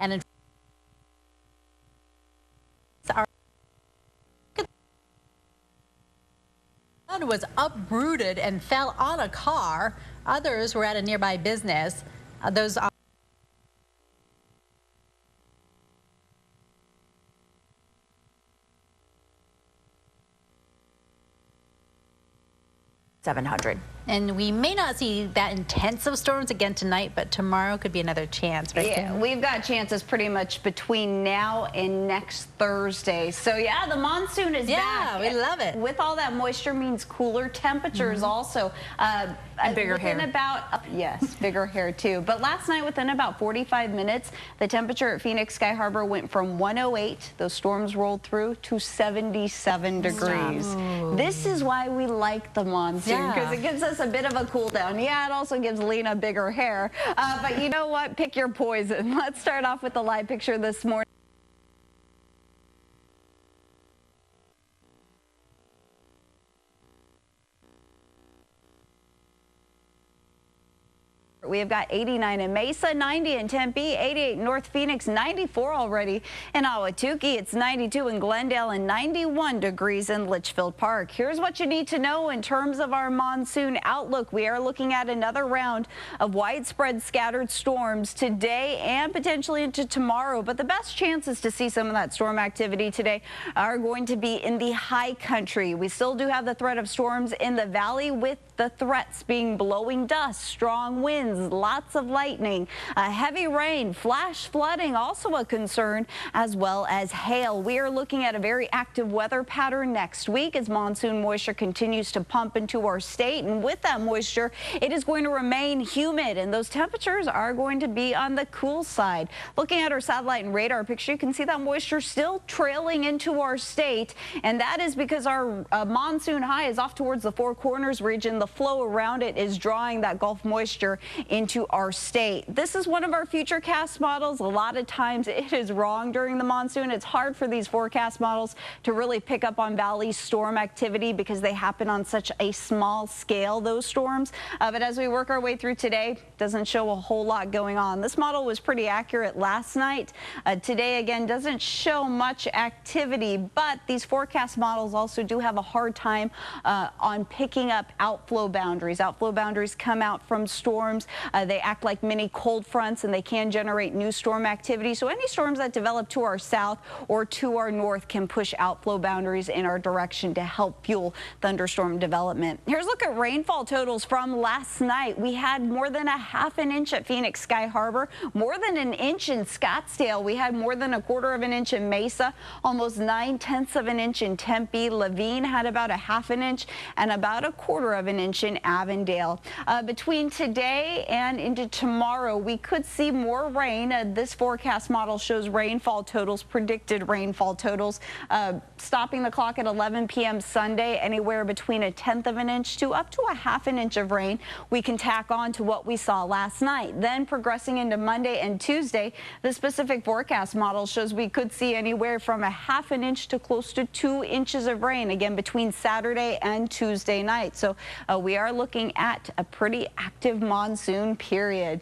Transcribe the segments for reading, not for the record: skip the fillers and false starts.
And in our one was uprooted and fell on a car. Others were at a nearby business. Those 700. And we may not see that intense of storms again tonight, but tomorrow could be another chance, right? Yeah, we've got chances pretty much between now and next Thursday. So yeah, the monsoon is back. Yeah, we love it. With all that moisture means cooler temperatures also. And bigger hair. Yes, bigger hair too. But last night, within about 45 minutes, the temperature at Phoenix Sky Harbor went from 108, those storms rolled through, to 77 degrees. Ooh. This is why we like the monsoon, because it gives us a bit of a cool down. Yeah, it also gives Lena bigger hair. But you know what? Pick your poison. Let's start off with the live picture this morning. We have got 89 in Mesa, 90 in Tempe, 88 in North Phoenix, 94 already in Ahwatukee. It's 92 in Glendale and 91 degrees in Litchfield Park. Here's what you need to know in terms of our monsoon outlook. We are looking at another round of widespread scattered storms today and potentially into tomorrow. But the best chances to see some of that storm activity today are going to be in the high country. We still do have the threat of storms in the valley, with the threats being blowing dust, strong winds, lots of lightning, heavy rain, flash flooding also a concern, as well as hail. We are looking at a very active weather pattern next week as monsoon moisture continues to pump into our state. And with that moisture, it is going to remain humid, and those temperatures are going to be on the cool side. Looking at our satellite and radar picture, you can see that moisture still trailing into our state, and that is because our monsoon high is off towards the Four Corners region. The flow around it is drawing that Gulf moisture into our state. This is one of our futurecast models. A lot of times it is wrong during the monsoon. It's hard for these forecast models to really pick up on valley storm activity because they happen on such a small scale, those storms. But as we work our way through today, doesn't show a whole lot going on. This model was pretty accurate last night. Today, again, doesn't show much activity, but these forecast models also do have a hard time on picking up outflow boundaries. Outflow boundaries come out from storms. They act like mini cold fronts, and they can generate new storm activity. So any storms that develop to our south or to our north can push outflow boundaries in our direction to help fuel thunderstorm development. Here's a look at rainfall totals from last night. We had more than a half an inch at Phoenix Sky Harbor, more than an inch in Scottsdale. We had more than a quarter of an inch in Mesa, almost 9/10 of an inch in Tempe. Levine had about a half an inch, and about a quarter of an inch in Avondale. Between today and into tomorrow, we could see more rain. This forecast model shows rainfall totals, predicted rainfall totals, stopping the clock at 11 p.m. Sunday, anywhere between 1/10 of an inch to up to a half an inch of rain. We can tack on to what we saw last night. Then progressing into Monday and Tuesday, the specific forecast model shows we could see anywhere from a half an inch to close to 2 inches of rain, again, between Saturday and Tuesday night. So we are looking at a pretty active monsoon period.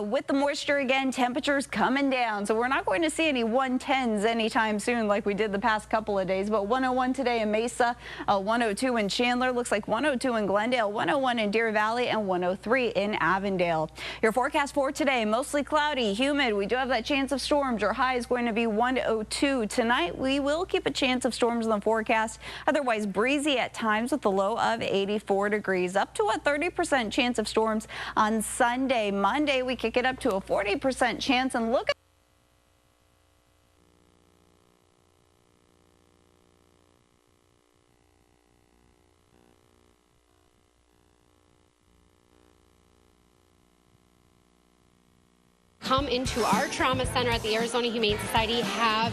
With the moisture, again, temperatures coming down, so we're not going to see any 110s anytime soon like we did the past couple of days. But 101 today in Mesa, 102 in Chandler, looks like 102 in Glendale, 101 in Deer Valley, and 103 in Avondale. Your forecast for today: mostly cloudy, humid. We do have that chance of storms. Your high is going to be 102 tonight. We will keep a chance of storms in the forecast. Otherwise breezy at times with a low of 84 degrees. Up to a 30% chance of storms on Sunday. Monday, we kick it up to a 40% chance. And look at come into our trauma center at the Arizona Humane Society, have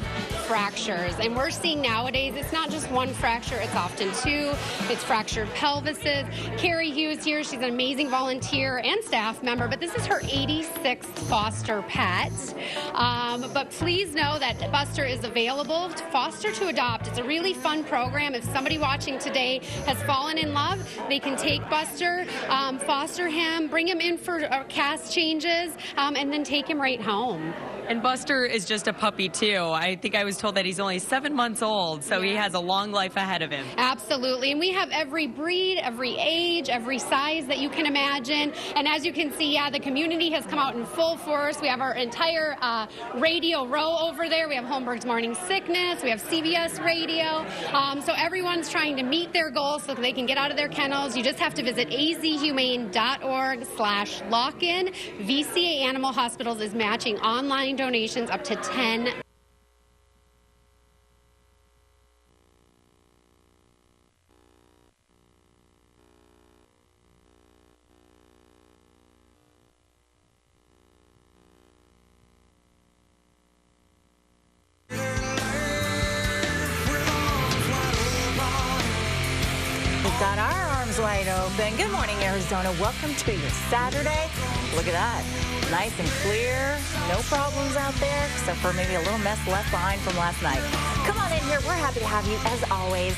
fractures. And we're seeing nowadays it's not just one fracture, it's often two. It's fractured pelvises. Carrie Hughes here, she's an amazing volunteer and staff member, but this is her 86th foster pet. But please know that Buster is available to foster to adopt. It's a really fun program. If somebody watching today has fallen in love, they can take Buster, foster him, bring him in for cast changes, and then take him right home. And Buster is just a puppy, too. I think I was told that he's only 7 months old, so he has a long life ahead of him. Absolutely. And we have every breed, every age, every size that you can imagine. And as you can see, yeah, the community has come out in full force. We have our entire radio row over there. We have Holmberg's Morning Sickness. We have CBS Radio. So everyone's trying to meet their goals so that they can get out of their kennels. You just have to visit azhumane.org/lock-in. VCA Animal Hospitals is matching online donations up to 10. We've got our arms wide open. Good morning, Arizona. Welcome to your Saturday. Look at that. Nice and clear. No problems out there, except for maybe a little mess left behind from last night. Come on in here. We're happy to have you, as always.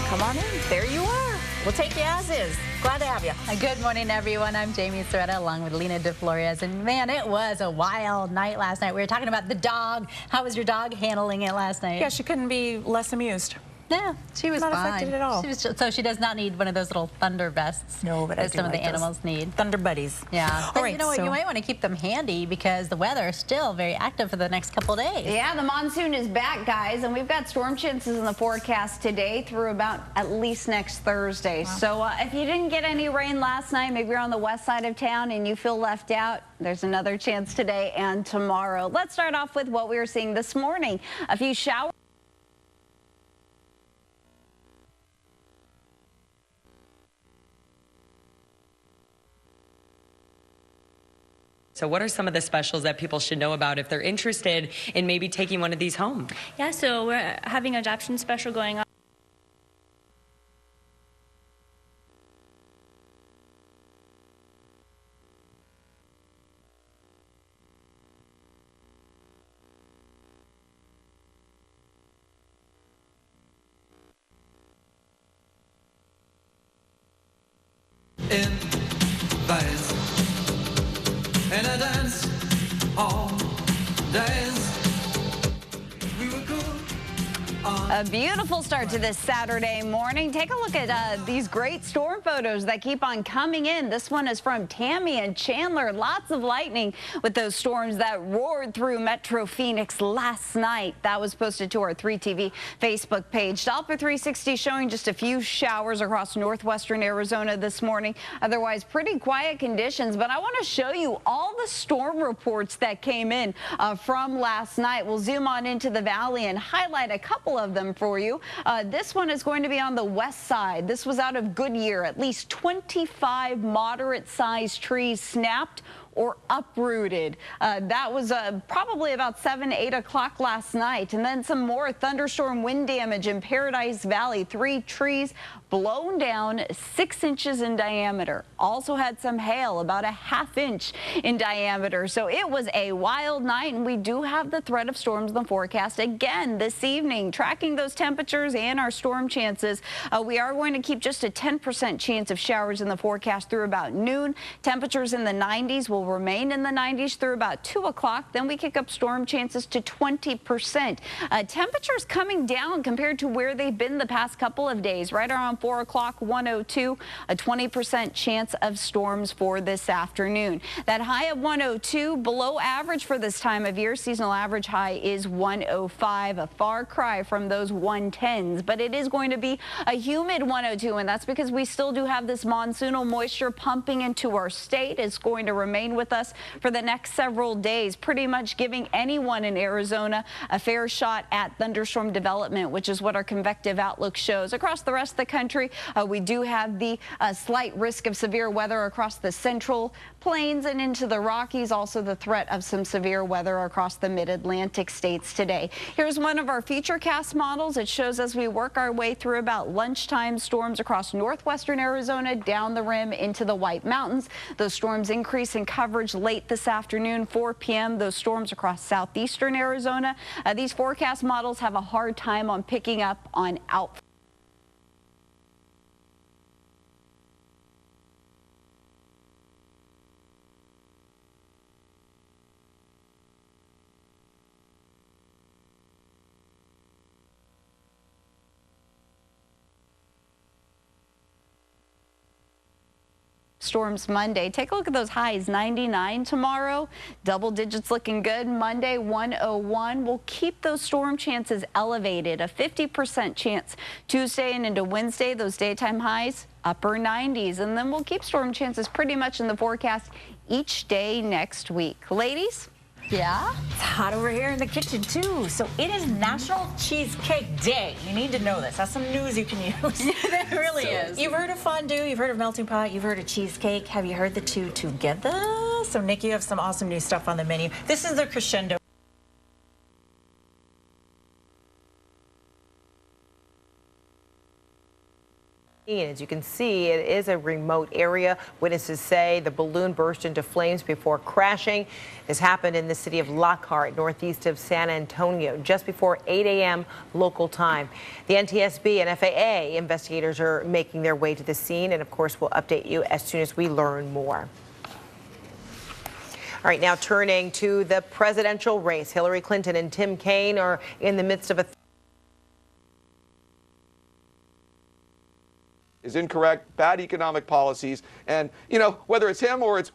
Come on in. There you are. We'll take you as is. Glad to have you. Good morning, everyone. I'm Jamie Soretta along with Lena DeFlores. And man, it was a wild night last night. We were talking about the dog. How was your dog handling it last night? Yeah, she couldn't be less amused. Yeah, she was not fine. affected at all. So she does not need one of those little thunder vests. No, but that some of the animals need. Thunder buddies. Yeah. All right, you know what? You might want to keep them handy because the weather is still very active for the next couple of days. Yeah, the monsoon is back, guys, and we've got storm chances in the forecast today through about at least next Thursday. Wow. So if you didn't get any rain last night, maybe you're on the west side of town and you feel left out, there's another chance today and tomorrow. Let's start off with what we were seeing this morning. A few showers. So what are some of the specials that people should know about if they're interested in maybe taking one of these home? Yeah, so we're having an adoption special going on. In days, in a dance, all days, we were good. A beautiful start to this Saturday morning. Take a look at these great storm photos that keep on coming in. This one is from Tammy and Chandler. Lots of lightning with those storms that roared through Metro Phoenix last night. That was posted to our 3TV Facebook page. Doppler 360 showing just a few showers across northwestern Arizona this morning. Otherwise, pretty quiet conditions. But I want to show you all the storm reports that came in from last night. We'll zoom on into the valley and highlight a couple of them for you. This one is going to be on the west side. This was out of Goodyear. At least 25 moderate-sized trees snapped or uprooted. That was probably about 7, 8 o'clock last night. And then some more thunderstorm wind damage in Paradise Valley. 3 trees blown down 6 inches in diameter. Also had some hail, about a ½ inch in diameter. So it was a wild night, and we do have the threat of storms in the forecast again this evening. Tracking those temperatures and our storm chances, we are going to keep just a 10% chance of showers in the forecast through about noon. Temperatures in the 90s will remain in the 90s through about 2 o'clock. Then we kick up storm chances to 20%. Temperatures coming down compared to where they've been the past couple of days. Right around 4 o'clock, 102, a 20% chance of storms for this afternoon. That high of 102, below average for this time of year. Seasonal average high is 105, a far cry from those 110s. But it is going to be a humid 102, and that's because we still do have this monsoonal moisture pumping into our state. It's going to remain remain with us for the next several days, pretty much giving anyone in Arizona a fair shot at thunderstorm development, which is what our convective outlook shows. Across the rest of the country, we do have the slight risk of severe weather across the central plains and into the Rockies, also the threat of some severe weather across the mid-Atlantic states today. Here's one of our futurecast models. It shows as we work our way through about lunchtime storms across northwestern Arizona, down the rim into the White Mountains. Those storms increase in coverage late this afternoon, 4 p.m. Those storms across southeastern Arizona. These forecast models have a hard time on picking up on out. Storms Monday. Take a look at those highs. 99 tomorrow. Double digits looking good. Monday 101. We'll keep those storm chances elevated. A 50% chance Tuesday and into Wednesday. Those daytime highs upper 90s. And then we'll keep storm chances pretty much in the forecast each day next week. Ladies? Yeah, it's hot over here in the kitchen too. So it is National Cheesecake Day. You need to know this. That's some news you can use. It really is. You've heard of fondue, you've heard of melting pot, you've heard of cheesecake. Have you heard the two together? So Nick, you have some awesome new stuff on the menu. This is the crescendo. As you can see, it is a remote area. Witnesses say the balloon burst into flames before crashing. This happened in the city of Lockhart, northeast of San Antonio, just before 8 a.m. local time. The NTSB and FAA investigators are making their way to the scene, and of course, we'll update you as soon as we learn more. All right, now turning to the presidential race. Hillary Clinton and Tim Kaine are in the midst of a is incorrect, bad economic policies, and, you know, whether it's him or it's